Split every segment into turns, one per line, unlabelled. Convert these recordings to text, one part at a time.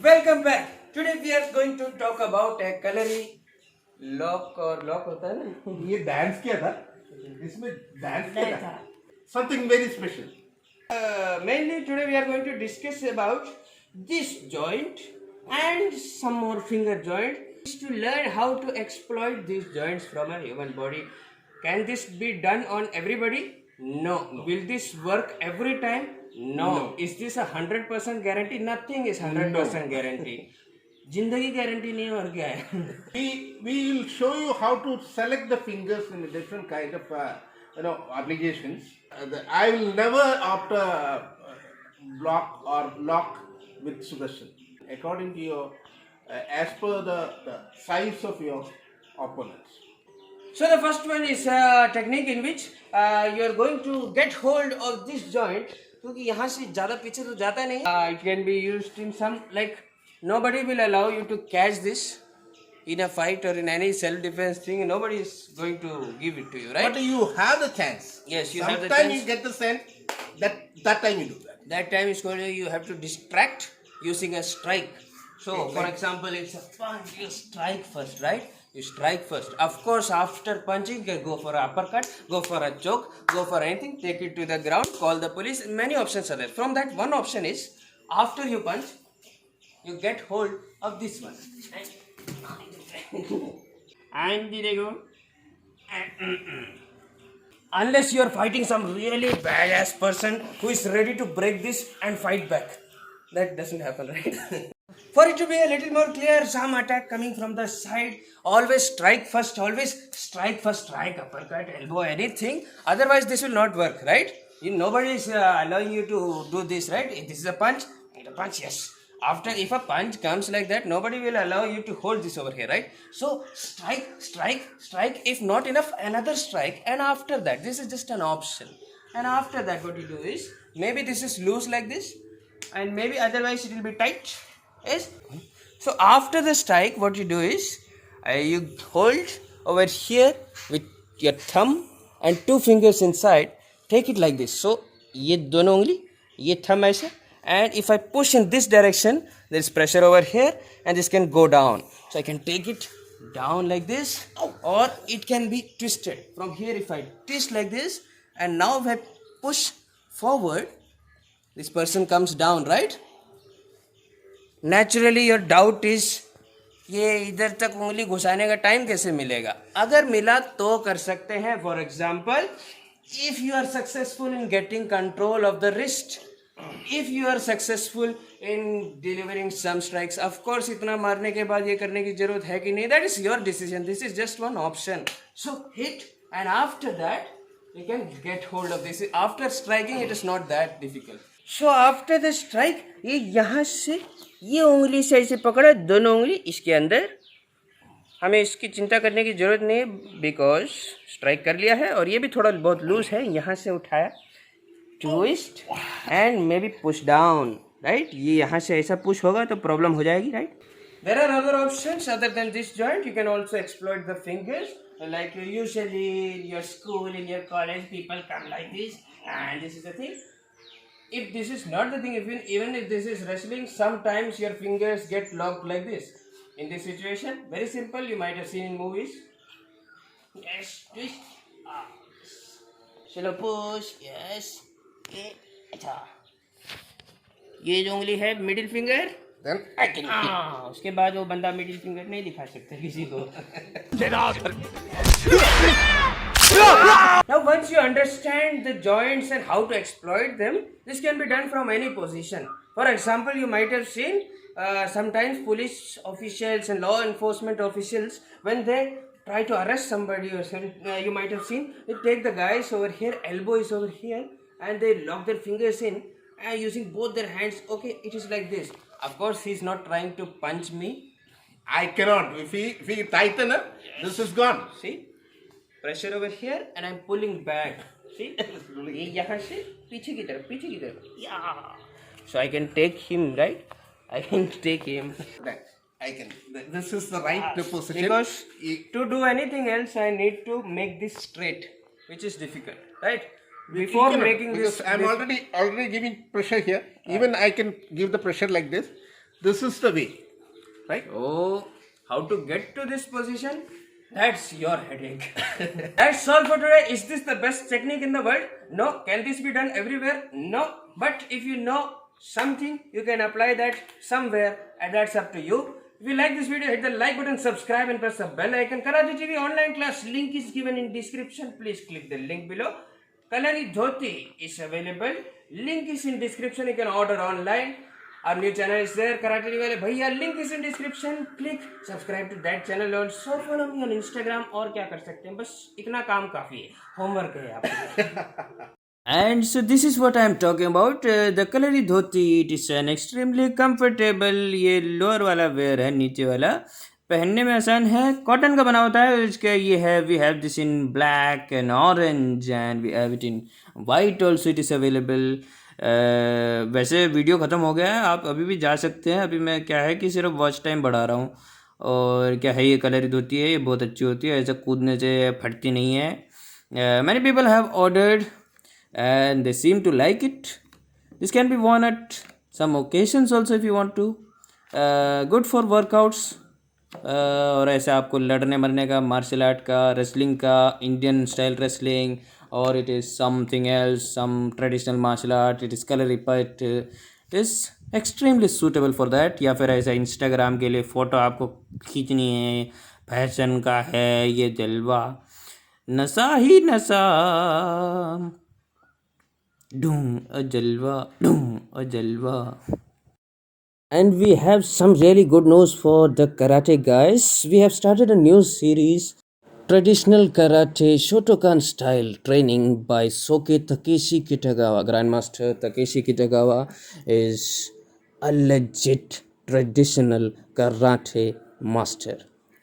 Welcome back. Today we are going to talk about a culinary lock होता है ना.
ये डांस किया था इसमें डांस किया था something very special
Mainly today we are going to discuss about this joint and some more finger joint to learn how to exploit these joints from a human body. Can this be done on everybody? No. Will this work every time? No. Is this 100% guarantee? Nothing is 100% guarantee. जिंदगी guarantee नहीं है और क्या है.
we will show you how to select the fingers in a different kind of applications. I will never opt a block or lock with Sudarshan according to your as per the size of your opponents.
So the first one is a technique in which you are going to get hold of this joint क्योंकि यहाँ से ज़्यादा पीछे तो जाता नहीं. It can be used in some like nobody will allow you to catch this in a fight or in any self-defense thing. Nobody is going to give it to you, right?
But you have the chance.
Yes, you have the
Sometimes
chance.
you get the sense that time you do that.
That time is called you have to distract using a strike. So for example, it's a punch, you strike first, right? You strike first. Of course, after punching, you can go for an uppercut, go for a choke, go for anything, take it to the ground, call the police. Many options are there. From that, one option is after you punch, you get hold of this one. And there you go. Unless you are fighting some really badass person who is ready to break this and fight back. That doesn't happen, right? For it to be a little more clear, some attack coming from the side, always strike first, strike, uppercut, elbow, anything. Otherwise, this will not work, right? Nobody is allowing you to do this, right? If this is a punch, yes. After, if a punch comes like that, nobody will allow you to hold this over here, right? So, strike. If not enough, another strike. And after that, this is just an option. And after that, what you do is, maybe this is loose like this. And maybe otherwise it will be tight. Yes. So after the strike, what you do is you hold over here with your thumb and two fingers inside. Take it like this. So ये दोनों उंगली, ये thumb ऐसे, and if I push in this direction, there is pressure over here, and this can go down. So I can take it down like this, or it can be twisted from here. If I twist like this, and now if I push forward, this person comes down, right? Naturally your doubt is ये इधर तक उंगली घुसाने का time कैसे मिलेगा. अगर मिला तो कर सकते हैं. For example, if you are successful in getting control of the wrist, if you are successful in delivering some strikes, of course इतना मारने के बाद ये करने की जरूरत है कि नहीं, that is your decision. This is just one option. So hit, and after that you can get hold of this. After striking, it is not that difficult. So after the strike, ये यहाँ से ये उंगली से ऐसे पकड़ा, दोनों उंगली इसके अंदर. हमें इसकी चिंता करने की ज़रूरत नहीं है, बिकॉज स्ट्राइक कर लिया है. और ये भी थोड़ा बहुत लूज है. यहाँ से उठाया, twist and may be push down, right. ये यहाँ से ऐसा पुश होगा तो प्रॉब्लम हो जाएगी, right. There are other options other than this joint. You can also exploit the fingers. Like usually in your school, in your college, people come like this, and this is the thing. If this is not the thing, even if this is wrestling, sometimes your fingers get locked like this. In this situation, very simple, you might have seen in movies. Yes, twist. Slow push. Yes. अच्छा. ये जो उंगली है middle finger,
Then I can
उसके बाद वो बंदा middle finger नहीं दिखा सकता किसी को. Now once you understand the joints and how to exploit them, this can be done from any position. For example, you might have seen sometimes police officials and law enforcement officials, when they try to arrest somebody or something, you might have seen, they take the guys over here, elbow is over here, and they lock their fingers in using both their hands. Okay, it is like this. Of course, he is not trying to punch me.
I cannot. If he tighten up, this is gone.
See? Pressure over here and I'm pulling back. See? ये यहाँ से पीछे की तरफ. Yeah. So I can take him, right? I can take him.
Right. I can. This is the right position.
Because to do anything else, I need to make this straight, which is difficult, right? Before making this,
I'm already giving pressure here. Even I can give the pressure like this. This is the way, right?
Oh, how to get to this position? That's your headache. That's all for today. Is this the best technique in the world? No. Can this be done everywhere? No. But if you know something, you can apply that somewhere, and that's up to you. If you like this video, hit the like button, subscribe, and press the bell icon. Karate TV online class link is given in description. Please click the link below. Kalari Dhoti is available. Link is in description. You can order online. Our new channel is there, Karate TV वाले भैया. Link is in description. Click subscribe to that channel. Also follow me on Instagram. और क्या कर सकते हैं? बस इतना काम काफी है. Homework है आपके. And so this is what I am talking about. The Kalari Dhoti. It is an extremely comfortable. ये लोअर वाला वेयर है, नीचे वाला पहनने में आसान है, कॉटन का बना होता है. इसका ये है, we have this in black and orange and we have it in white also. It is available. वैसे वीडियो ख़त्म हो गया है, आप अभी भी जा सकते हैं. अभी मैं क्या है कि सिर्फ वॉच टाइम बढ़ा रहा हूँ. और क्या है, ये कलरी धोती है, ये बहुत अच्छी होती है, ऐसा कूदने से फटती नहीं है. Many people have ordered and they seem to like it. This can be worn at some occasions also if you want to. Good for workouts. और ऐसे आपको लड़ने मरने का, मार्शल आर्ट का, रेसलिंग का, इंडियन स्टाइल रेसलिंग, और it is something else, some traditional martial art, it is Kalaripayattu, it is extremely suitable for that. या फिर ऐसा इंस्टाग्राम के लिए फ़ोटो आपको खींचनी है, फैशन का है ये जलवा, नशा ही नशा, a jalwa. And we have some really good news for the karate guys. We have started a new series, Traditional Karate Shotokan Style Training by Soke Takeshi Kitagawa. Grandmaster Takeshi Kitagawa is a legit traditional karate master.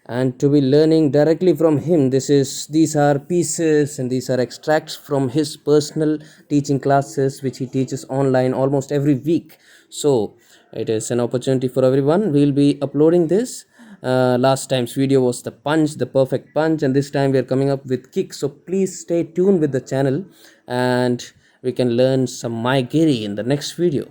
And to be learning directly from him, these are pieces and these are extracts from his personal teaching classes which he teaches online almost every week. So it is an opportunity for everyone. We'll be uploading this. Last time's video was the punch, the perfect punch, and this time we are coming up with kicks. So please stay tuned with the channel and we can learn some Maigiri in the next video.